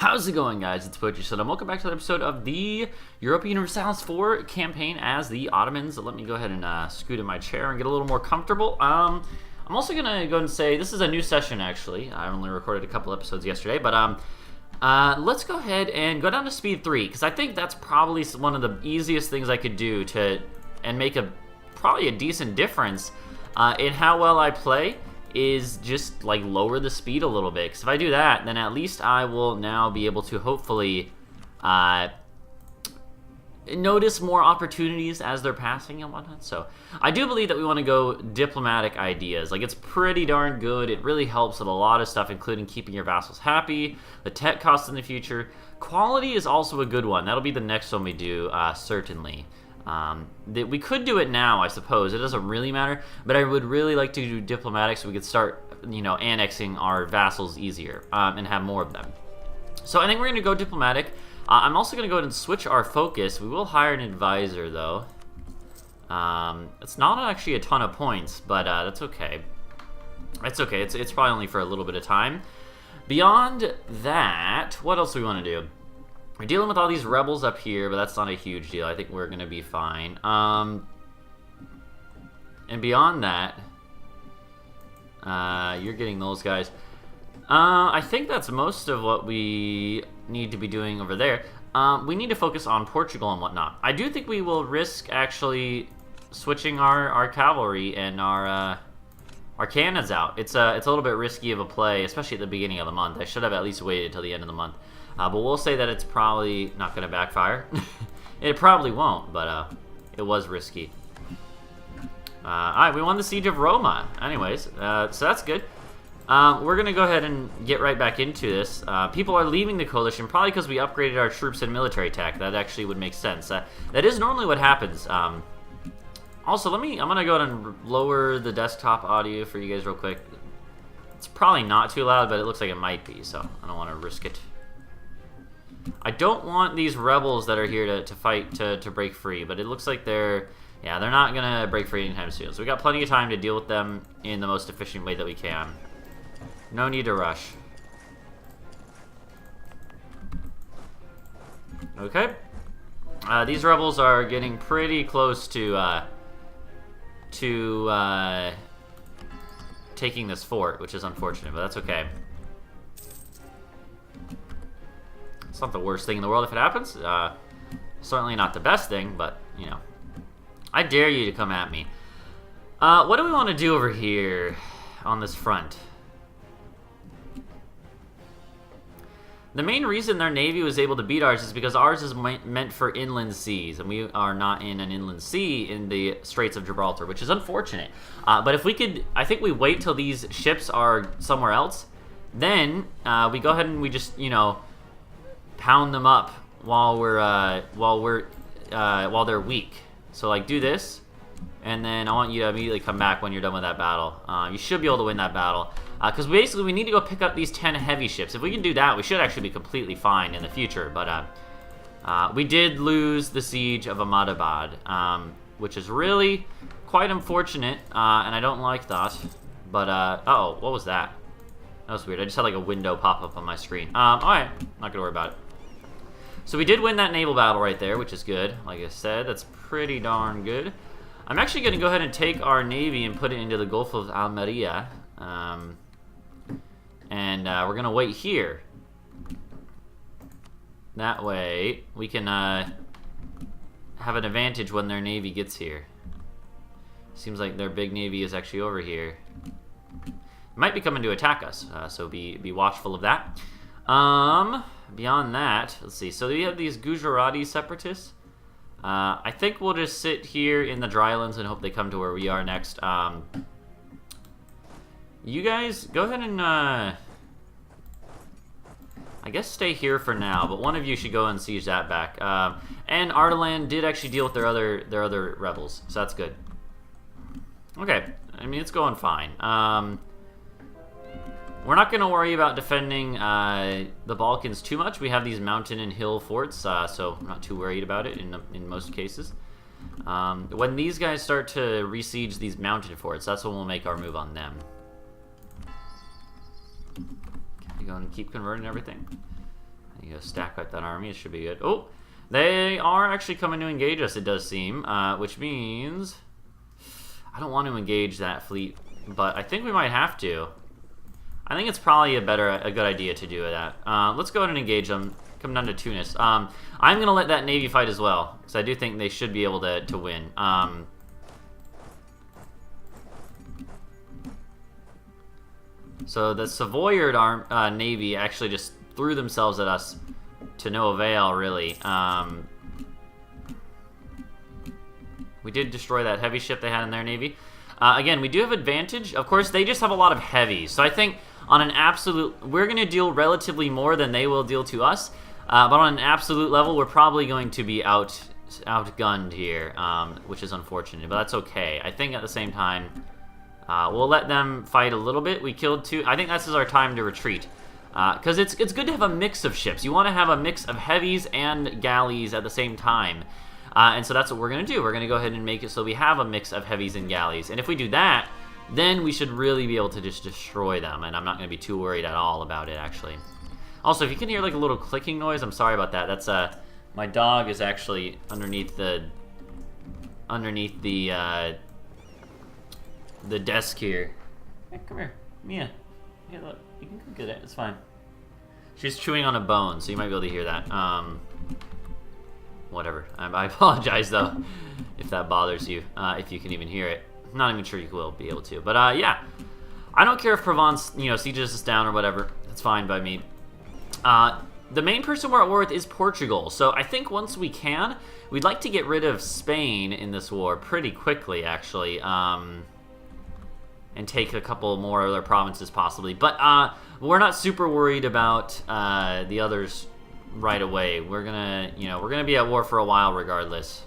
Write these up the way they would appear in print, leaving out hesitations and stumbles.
How's it going, guys? It's Whyisthisthat, and welcome back to another episode of the Europa Universalis 4 campaign as the Ottomans. Let me go ahead and scoot in my chair and get a little more comfortable. I'm also going to go and say, this is a new session, actually. I only recorded a couple episodes yesterday, but let's go ahead and go down to speed 3, because I think that's probably one of the easiest things I could do and make probably a decent difference in how well I play. Is just like lower the speed a little bit, because if I do that, then at least I will now be able to hopefully notice more opportunities as they're passing and whatnot. So I do believe that we want to go diplomatic ideas. Like, it's pretty darn good. It really helps with a lot of stuff, including keeping your vassals happy, the tech costs in the future. Quality is also a good one. That'll be the next one we do, certainly. We could do it now, I suppose. It doesn't really matter, but I would really like to do diplomatic so we could start, annexing our vassals easier and have more of them. So I think we're going to go diplomatic. I'm also going to go ahead and switch our focus. We will hire an advisor, though. It's not actually a ton of points, but that's okay. It's okay. It's probably only for a little bit of time. Beyond that, what else do we want to do? We're dealing with all these rebels up here, but that's not a huge deal. I think we're going to be fine. And beyond that, you're getting those guys. I think that's most of what we need to be doing over there. We need to focus on Portugal and whatnot. I do think we will risk actually switching our cavalry and our cannons out. It's a little bit risky of a play, especially at the beginning of the month. I should have at least waited till the end of the month. But we'll say that it's probably not going to backfire. It probably won't, but it was risky. Alright, we won the Siege of Roma. Anyways, so that's good. We're going to go ahead and get right back into this. People are leaving the coalition, probably because we upgraded our troops and military tech. That actually would make sense. That is normally what happens. Also, I'm going to go ahead and lower the desktop audio for you guys real quick. It's probably not too loud, but it looks like it might be, so I don't want to risk it. I don't want these rebels that are here to fight to break free, but it looks like they're not going to break free anytime soon. So we got plenty of time to deal with them in the most efficient way that we can. No need to rush. Okay. These rebels are getting pretty close to taking this fort, which is unfortunate, but that's okay. It's not the worst thing in the world if it happens. Certainly not the best thing, but, I dare you to come at me. What do we want to do over here on this front? The main reason their navy was able to beat ours is because ours is meant for inland seas, and we are not in an inland sea in the Straits of Gibraltar, which is unfortunate. But if we could, I think we wait till these ships are somewhere else, then we go ahead and we just, pound them up while they're weak. So like do this, and then I want you to immediately come back when you're done with that battle. You should be able to win that battle, because basically we need to go pick up these 10 heavy ships. If we can do that, we should actually be completely fine in the future. But we did lose the siege of Ahmadabad, which is really quite unfortunate, and I don't like that. But uh-oh, what was that? That was weird. I just had like a window pop up on my screen. Alright, not gonna worry about it. So we did win that naval battle right there, which is good. Like I said, that's pretty darn good. I'm actually going to go ahead and take our navy and put it into the Gulf of Almeria. And we're going to wait here. That way, we can have an advantage when their navy gets here. Seems like their big navy is actually over here. Might be coming to attack us, so be watchful of that. Beyond that, let's see. So we have these Gujarati separatists. I think we'll just sit here in the drylands and hope they come to where we are next. You guys, go ahead and, I guess stay here for now, but one of you should go and siege that back. And Ardalan did actually deal with their other rebels, so that's good. Okay, I mean, it's going fine. We're not going to worry about defending the Balkans too much. We have these mountain and hill forts, so I'm not too worried about it in most cases. When these guys start to resiege these mountain forts, that's when we'll make our move on them. Okay, go and keep converting everything. Go stack up that army. It should be good. Oh, they are actually coming to engage us, it does seem, which means I don't want to engage that fleet, but I think we might have to. I think it's probably a good idea to do that. Let's go ahead and engage them. Come down to Tunis. I'm going to let that navy fight as well, because I do think they should be able to win. So the Savoyard navy actually just threw themselves at us to no avail, really. We did destroy that heavy ship they had in their navy. Again, we do have advantage. Of course, they just have a lot of heavies. So I think on an absolute... We're going to deal relatively more than they will deal to us. But on an absolute level, we're probably going to be outgunned here, which is unfortunate. But that's okay. I think at the same time, we'll let them fight a little bit. We killed 2. I think this is our time to retreat. Because it's good to have a mix of ships. You want to have a mix of heavies and galleys at the same time. And so that's what we're going to do. We're going to go ahead and make it so we have a mix of heavies and galleys. And if we do that, then we should really be able to just destroy them. And I'm not going to be too worried at all about it, actually. Also, if you can hear like a little clicking noise, I'm sorry about that. That's my dog is actually underneath the desk here. Hey, come here, Mia. Hey, look, you can get it. It's fine. She's chewing on a bone, so you might be able to hear that. Whatever. I apologize though if that bothers you. If you can even hear it, I'm not even sure you will be able to. But yeah, I don't care if Provence, sieges us down or whatever. That's fine by me. The main person we're at war with is Portugal, so I think once we can, we'd like to get rid of Spain in this war pretty quickly, actually, and take a couple more other provinces possibly. But we're not super worried about the others right away. We're gonna be at war for a while regardless.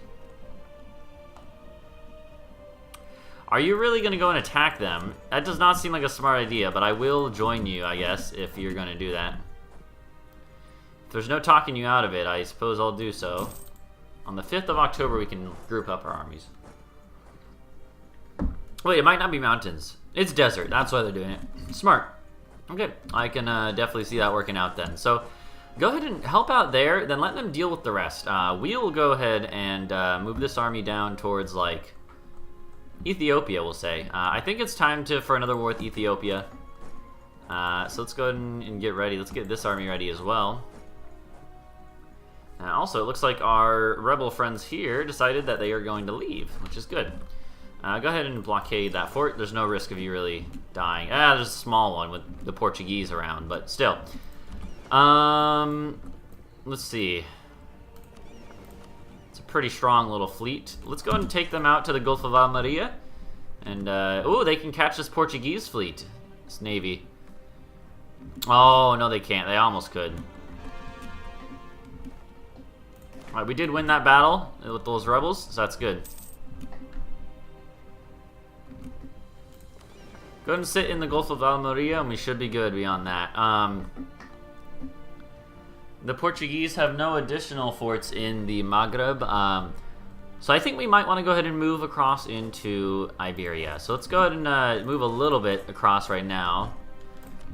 Are you really gonna go and attack them? That does not seem like a smart idea, but I will join you, I guess, if you're gonna do that. If there's no talking you out of it, I suppose I'll do so. On the 5th of October, we can group up our armies. Wait, it might not be mountains. It's desert. That's why they're doing it. Smart. Okay, I can definitely see that working out then. So, go ahead and help out there, then let them deal with the rest. We'll go ahead and move this army down towards, like, Ethiopia, we'll say. I think it's time for another war with Ethiopia. So let's go ahead and get ready. Let's get this army ready as well. Also, it looks like our rebel friends here decided that they are going to leave, which is good. Go ahead and blockade that fort. There's no risk of you really dying. There's a small one with the Portuguese around, but still. Let's see. It's a pretty strong little fleet. Let's go ahead and take them out to the Gulf of Almeria. And, oh, they can catch this Portuguese fleet. This navy. Oh, no, they can't. They almost could. Alright, we did win that battle with those rebels, so that's good. Go ahead and sit in the Gulf of Almeria, and we should be good beyond that. The Portuguese have no additional forts in the Maghreb, so I think we might want to go ahead and move across into Iberia. So let's go ahead and move a little bit across right now.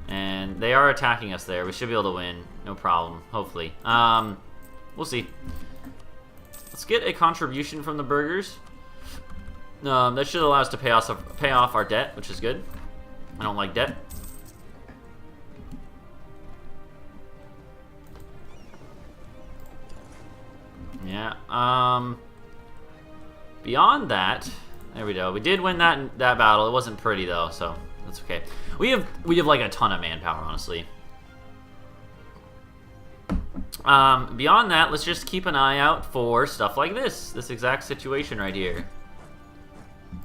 And they are attacking us there. We should be able to win, no problem, hopefully. We'll see. Let's get a contribution from the burghers. That should allow us to pay off our debt, which is good. I don't like debt. Yeah. Beyond that, there we go. We did win that battle. It wasn't pretty though, so that's okay. We have like a ton of manpower, honestly. Beyond that, let's just keep an eye out for stuff like this exact situation right here.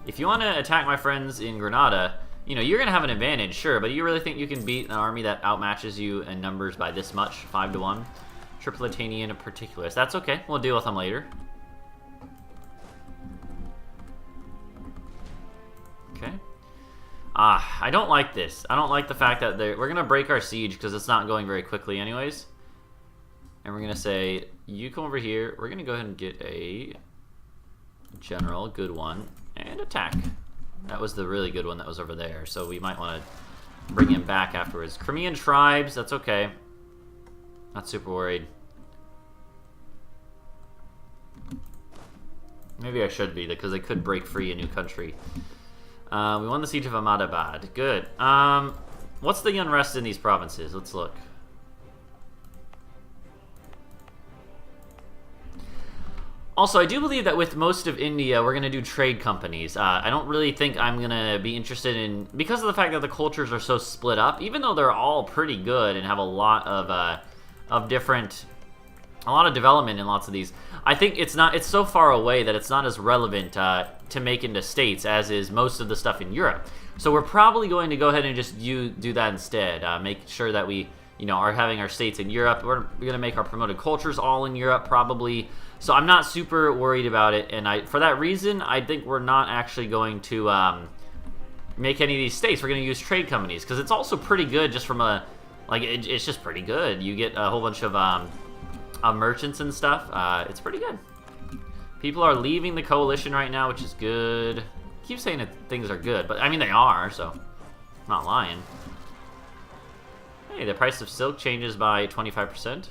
If you want to attack my friends in Granada, you're going to have an advantage, sure, but you really think you can beat an army that outmatches you in numbers by this much, 5-1? Tripolitania in particular. So that's okay. We'll deal with them later. Okay. I don't like this. I don't like the fact that we're going to break our siege because it's not going very quickly anyways. And we're going to say, you come over here. We're going to go ahead and get a general, good one, and attack. That was the really good one that was over there, so we might want to bring him back afterwards. Crimean tribes, that's okay. Not super worried. Maybe I should be, because they could break free a new country. We won the siege of Ahmadabad. Good. What's the unrest in these provinces? Let's look. Also, I do believe that with most of India, we're going to do trade companies. I don't really think I'm going to be interested in... Because of the fact that the cultures are so split up, even though they're all pretty good and have a lot of different... A lot of development in lots of these. I think it's so far away that it's not as relevant to make into states as is most of the stuff in Europe. So we're probably going to go ahead and just do that instead. Make sure that we, are having our states in Europe. We're going to make our promoted cultures all in Europe, probably. So I'm not super worried about it, and for that reason, I think we're not actually going to make any of these states. We're going to use trade companies, because it's also pretty good just from a... it's just pretty good. You get a whole bunch of merchants and stuff. It's pretty good. People are leaving the coalition right now, which is good. I keep saying that things are good, but I mean, they are, so I'm not lying. Hey, the price of silk changes by 25%.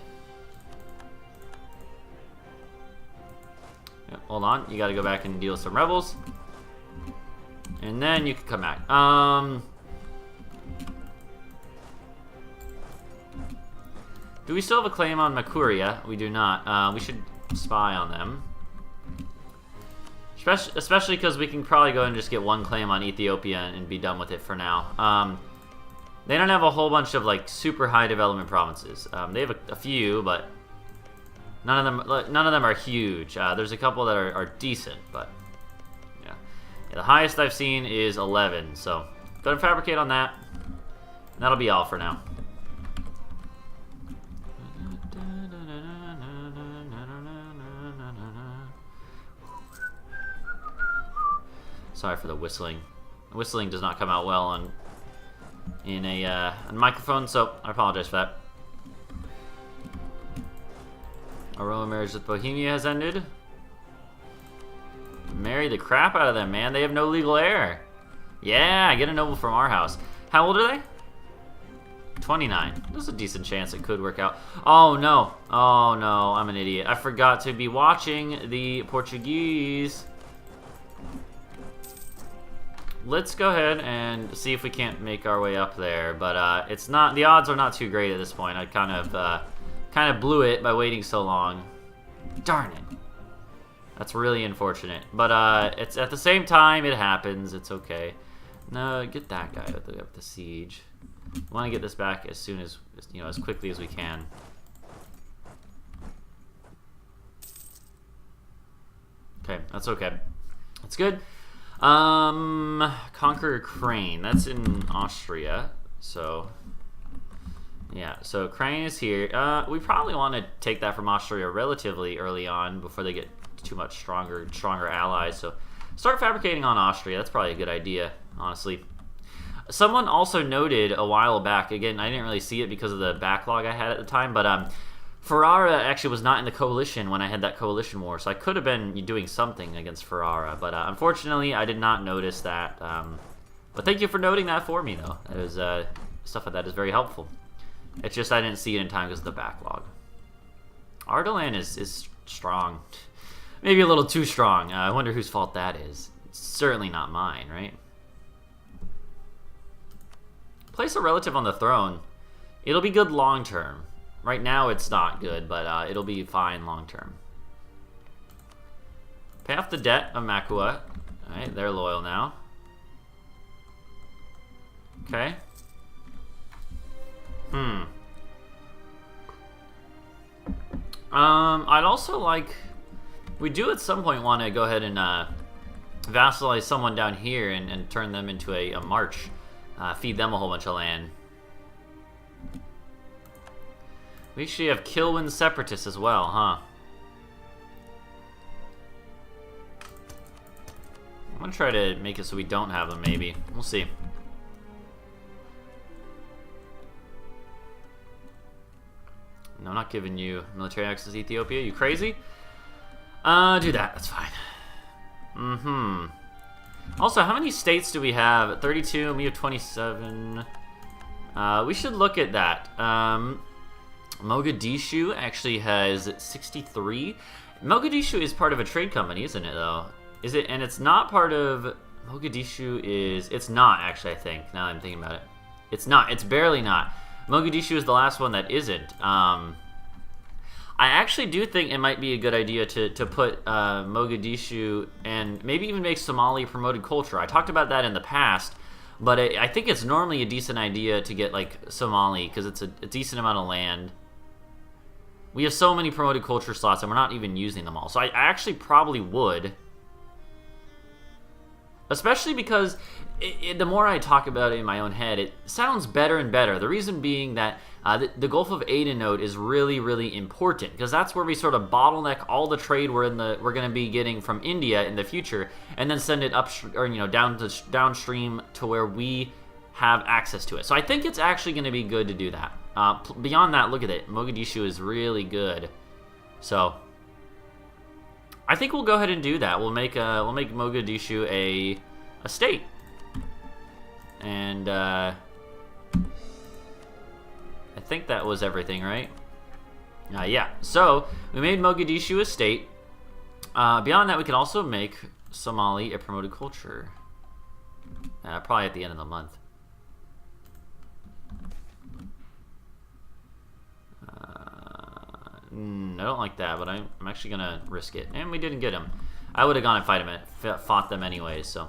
Yep, hold on, you gotta go back and deal with some rebels. And then you can come back. Do we still have a claim on Makuria? We do not. We should spy on them. Especially because we can probably go and just get one claim on Ethiopia and be done with it for now. They don't have a whole bunch of super high development provinces. They have a few, but none of them are huge. There's a couple that are decent, but yeah. The highest I've seen is 11. So go and fabricate on that. And that'll be all for now. Sorry for the whistling. The whistling does not come out well on a microphone, so I apologize for that. Our royal marriage with Bohemia has ended. Marry the crap out of them, man. They have no legal heir. Yeah, get a noble from our house. How old are they? 29. There's a decent chance it could work out. Oh, no. Oh, no. I'm an idiot. I forgot to be watching the Portuguese. Let's go ahead and see if we can't make our way up there, but it's not. The odds are not too great at this point. I kind of blew it by waiting so long. Darn it! That's really unfortunate. But it's at the same time it happens. It's okay. No, get that guy with the siege. We want to get this back as soon as as quickly as we can. Okay, that's okay. That's good. Conquer Ukraine. That's in Austria. So, yeah. So Ukraine is here. We probably want to take that from Austria relatively early on before they get too much stronger allies. So, start fabricating on Austria. That's probably a good idea, honestly. Someone also noted a while back. Again, I didn't really see it because of the backlog I had at the time, but Ferrara actually was not in the coalition when I had that coalition war, so I could have been doing something against Ferrara, but unfortunately I did not notice that. But thank you for noting that for me, though. That is, stuff like that is very helpful. It's just I didn't see it in time because of the backlog. Ardalan is strong. Maybe a little too strong. I wonder whose fault that is. It's certainly not mine, right? Place a relative on the throne. It'll be good long term. Right now it's not good, but it'll be fine long term. Pay off the debt of Makua. Alright, they're loyal now. Okay. I'd also like... We do at some point want to go ahead and vassalize someone down here and turn them into a march. Feed them a whole bunch of land. We actually have Kilwin Separatists as well, huh? I'm gonna try to make it so we don't have them, maybe. We'll see. No, I'm not giving you military access to Ethiopia. You crazy? Do that. That's fine. Also, how many states do we have? 32, we have 27. We should look at that. Mogadishu actually has 63. Mogadishu is part of a trade company, isn't it, though? Is it? And it's not part of... Mogadishu is... It's not, actually, I think, now that I'm thinking about it. It's not. It's barely not. Mogadishu is the last one that isn't. I actually do think it might be a good idea to put Mogadishu and maybe even make Somali promoted culture. I talked about that in the past, but I think it's normally a decent idea to get like Somali because it's a decent amount of land. We have so many promoted culture slots and we're not even using them all. So I actually probably would. Especially because the more I talk about it in my own head, it sounds better and better. The reason being that the Gulf of Aden node is really, really important because that's where we sort of bottleneck all the trade we're going to be getting from India in the future, and then send it up or downstream to where we have access to it. So I think it's actually going to be good to do that. Beyond that, look at it. Mogadishu is really good. So I think we'll go ahead and do that. We'll make Mogadishu a state, and I think that was everything, right? Yeah. So we made Mogadishu a state. Beyond that, we can also make Somali a promoted culture. Probably at the end of the month. I don't like that, but I'm actually gonna risk it. And we didn't get him. I would have gone and fought them anyways. So,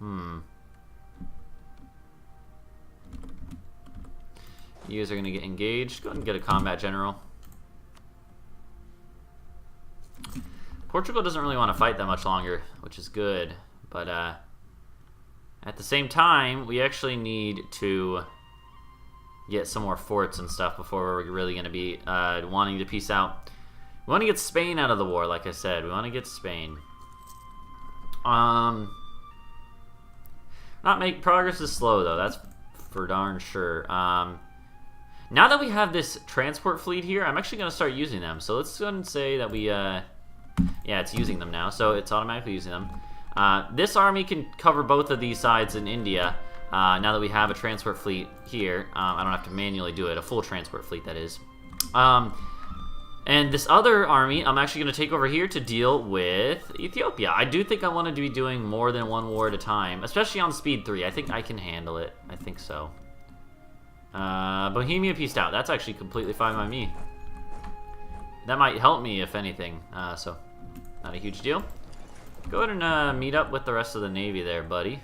you guys are gonna get engaged. Go ahead and get a combat general. Portugal doesn't really want to fight that much longer, which is good. But at the same time, we actually need to get some more forts and stuff before we're really going to be wanting to peace out. We want to get Spain out of the war, like I said. We want to get Spain. Progress is slow, though. That's for darn sure. Now that we have this transport fleet here, I'm actually going to start using them. So let's go ahead and say that we... yeah, it's using them now, so it's automatically using them. This army can cover both of these sides in India. Now that we have a transport fleet here, I don't have to manually do it. A full transport fleet, that is. And this other army, I'm actually going to take over here to deal with Ethiopia. I do think I want to be doing more than one war at a time, especially on speed 3. I think I can handle it. I think so. Bohemia peaced out. That's actually completely fine by me. That might help me, if anything. So, not a huge deal. Go ahead and meet up with the rest of the Navy there, buddy.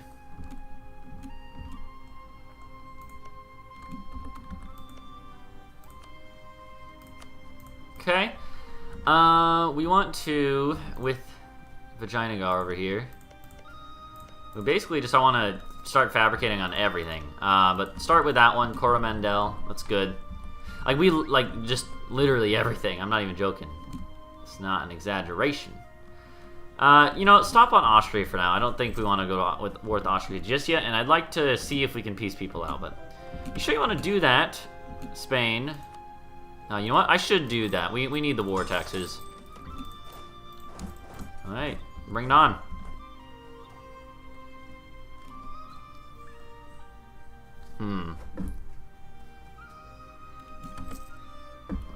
Okay, we want to, with Vijayanagar over here, we basically just want to start fabricating on everything. But start with that one, Coromandel, that's good. Like, just literally everything, I'm not even joking. It's not an exaggeration. You know, stop on Austria for now. I don't think we want to go with war with Austria just yet, and I'd like to see if we can piece people out, but you sure you want to do that, Spain? You know what? I should do that. We need the war taxes. Alright, bring it on.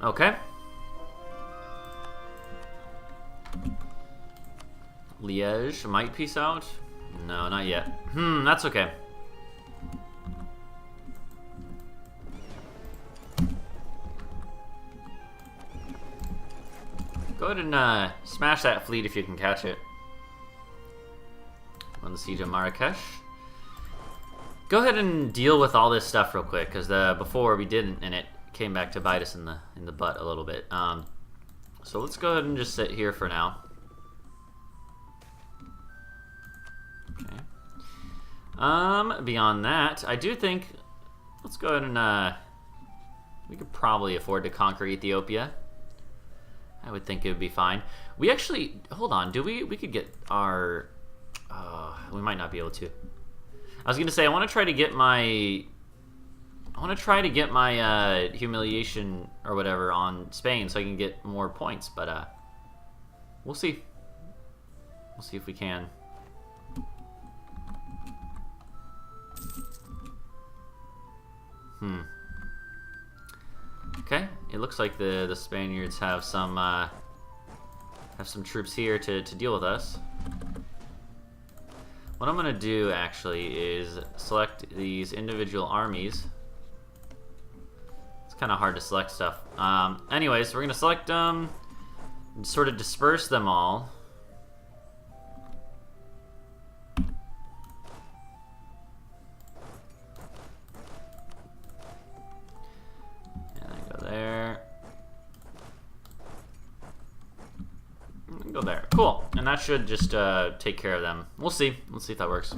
Okay. Liège might peace out? No, not yet. That's okay. Go ahead and smash that fleet if you can catch it. On the siege of Marrakesh. Go ahead and deal with all this stuff real quick, because before we didn't, and it came back to bite us in the butt a little bit. So let's go ahead and just sit here for now. Okay. Beyond that, I do think let's go ahead and we could probably afford to conquer Ethiopia. I would think it would be fine. We actually, hold on, we could get our, we might not be able to. I was gonna say, I want to try to get my humiliation or whatever on Spain so I can get more points, but we'll see. We'll see if we can. Okay, it looks like the Spaniards have some troops here to deal with us. What I'm gonna do actually is select these individual armies. It's kind of hard to select stuff. Anyways, we're gonna select them, sort of disperse them all. Go there. Cool. And that should just take care of them. We'll see. Let's see if that works.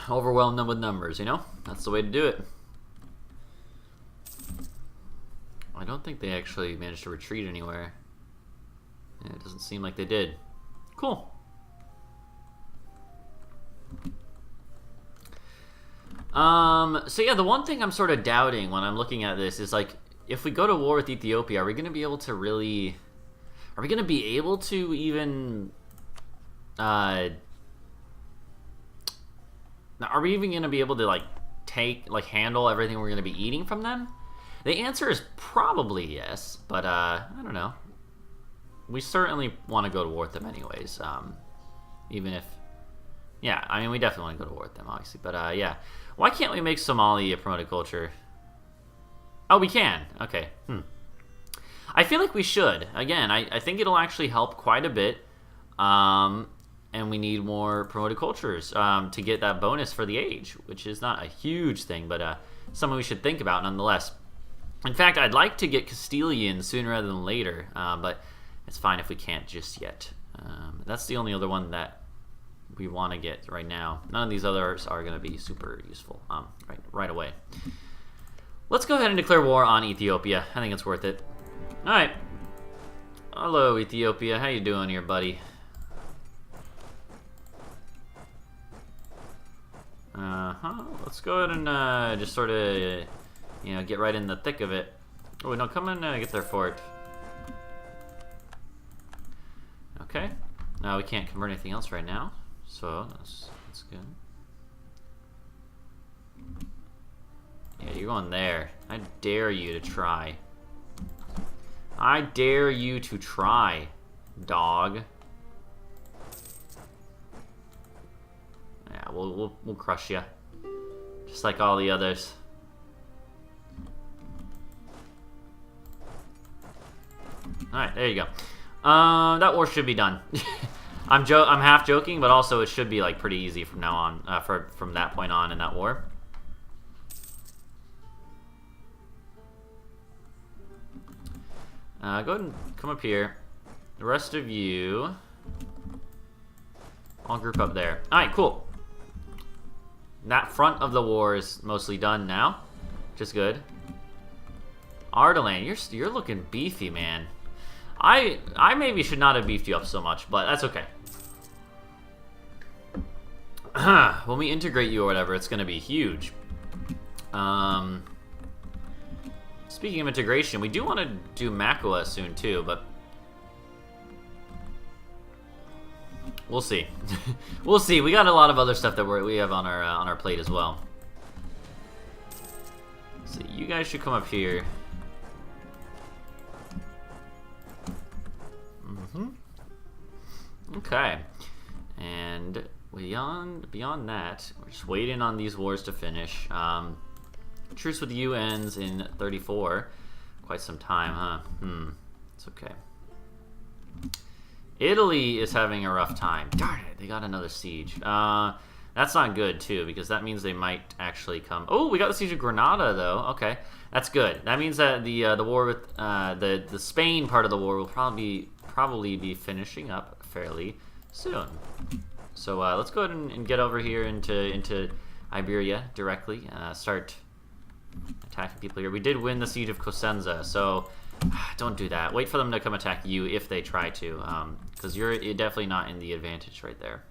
Overwhelm them with numbers, you know? That's the way to do it. I don't think they actually managed to retreat anywhere. Yeah, it doesn't seem like they did. Cool. So yeah, the one thing I'm sort of doubting when I'm looking at this is like, if we go to war with Ethiopia, are we going to be able to really... Are we going to be able to even... are we even going to be able to, like, handle everything we're going to be eating from them? The answer is probably yes, but, I don't know. We certainly want to go to war with them anyways, even if... Yeah, I mean, we definitely want to go to war with them, obviously, but, yeah. Why can't we make Somali a promoted culture? Oh, we can. Okay. I feel like we should. Again, I think it'll actually help quite a bit. And we need more promoted cultures to get that bonus for the age, which is not a huge thing, but something we should think about nonetheless. In fact, I'd like to get Castilian sooner rather than later, but it's fine if we can't just yet. That's the only other one that we want to get right now. None of these others are going to be super useful right away. Let's go ahead and declare war on Ethiopia. I think it's worth it. Alright. Hello, Ethiopia. How you doing here, buddy? Let's go ahead and just sort of, get right in the thick of it. Oh, no, come and get their fort. Okay. We can't convert anything else right now, so that's good. Yeah, you're going there. I dare you to try. I dare you to try, dog. Yeah, we'll crush you, just like all the others. All right, there you go. That war should be done. I'm half joking, but also it should be like pretty easy from now on, from that point on in that war. Go ahead and come up here. The rest of you, I'll group up there. Alright, cool. That front of the war is mostly done now, which is good. Ardalan, you're looking beefy, man. I maybe should not have beefed you up so much, but that's okay. When we integrate you or whatever, it's going to be huge. Speaking of integration, we do want to do Makua soon too, but we'll see. We'll see. We got a lot of other stuff that we have on our plate as well. So you guys should come up here. Okay, and beyond that, we're just waiting on these wars to finish. Truce with you ends in 34. Quite some time, huh? It's okay. Italy is having a rough time. Darn it, they got another siege. That's not good, too, because that means they might actually come... Oh, we got the siege of Granada, though. Okay, that's good. That means that the war with... the Spain part of the war will probably be finishing up fairly soon. So let's go ahead and get over here into Iberia directly. Start attacking people here. We did win the siege of Cosenza, so don't do that. Wait for them to come attack you if they try to, because you're definitely not in the advantage right there.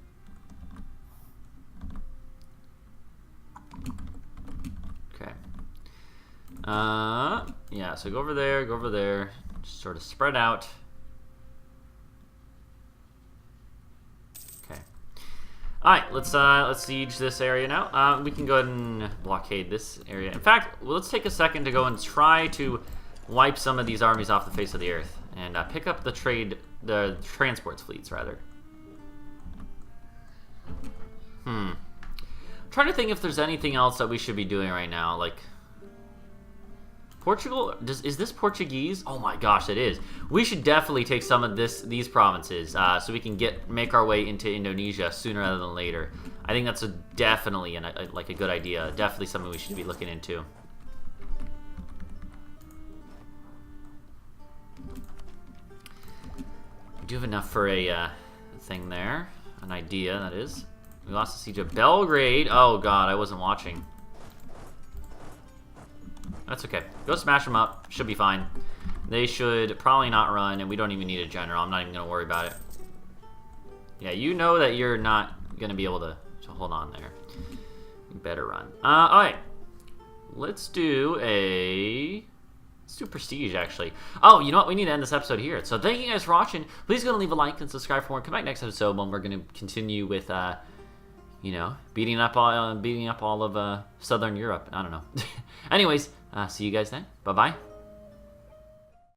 Okay. Yeah, so go over there, just sort of spread out. Alright, let's siege this area now. We can go ahead and blockade this area. In fact, let's take a second to go and try to wipe some of these armies off the face of the earth. And pick up the transports fleets, rather. I'm trying to think if there's anything else that we should be doing right now. Like, Portugal, is this Portuguese? Oh my gosh, it is. We should definitely take some of these provinces so we can make our way into Indonesia sooner rather than later. I think that's definitely a good idea. Definitely something we should be looking into. We do have enough for a thing there. An idea, that is. We lost the siege of Belgrade. Oh god, I wasn't watching. That's okay. Go smash them up. Should be fine. They should probably not run, and we don't even need a general. I'm not even going to worry about it. Yeah, you know that you're not going to be able to hold on there. You better run. Alright. Let's do Prestige, actually. Oh, you know what? We need to end this episode here. So thank you guys for watching. Please go and leave a like and subscribe for more. Come back next episode when we're going to continue with, you know, beating up all of Southern Europe. I don't know. Anyways, see you guys then. Bye-bye.